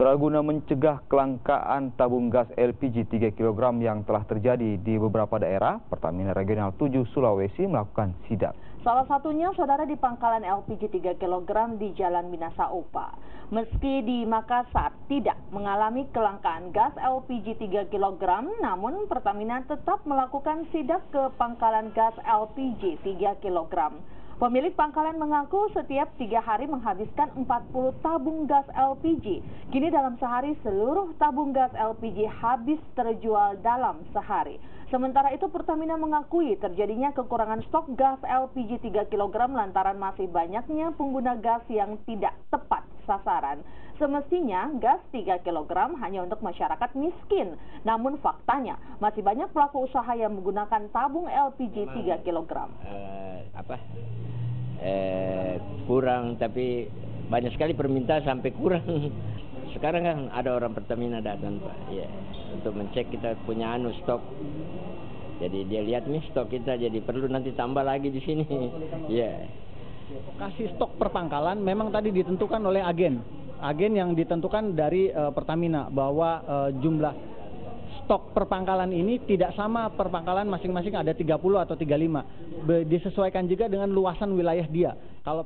Guna mencegah kelangkaan tabung gas LPG 3 kg yang telah terjadi di beberapa daerah, Pertamina Regional 7 Sulawesi melakukan sidak. Salah satunya, saudara, di pangkalan LPG 3 kg di Jalan Minasa Upa. Meski di Makassar tidak mengalami kelangkaan gas LPG 3 kg, namun Pertamina tetap melakukan sidak ke pangkalan gas LPG 3 kg. Pemilik pangkalan mengaku setiap 3 hari menghabiskan 40 tabung gas LPG. Kini dalam sehari seluruh tabung gas LPG habis terjual dalam sehari. Sementara itu Pertamina mengakui terjadinya kekurangan stok gas LPG 3 kg lantaran masih banyaknya pengguna gas yang tidak tepat sasaran. Semestinya gas 3 kg hanya untuk masyarakat miskin. Namun faktanya masih banyak pelaku usaha yang menggunakan tabung LPG 3 kg. Kurang, tapi banyak sekali permintaan sampai kurang. Sekarang kan ada orang Pertamina datang, Pak, ya, untuk mencek kita punya stok. Jadi dia lihat nih stok kita, jadi perlu nanti tambah lagi di sini. Ya. Kasih stok per pangkalan memang tadi ditentukan oleh agen yang ditentukan dari Pertamina bahwa jumlah stok per pangkalan ini tidak sama per pangkalan, masing-masing ada 30 atau 35. Disesuaikan juga dengan luasan wilayah dia. Kalau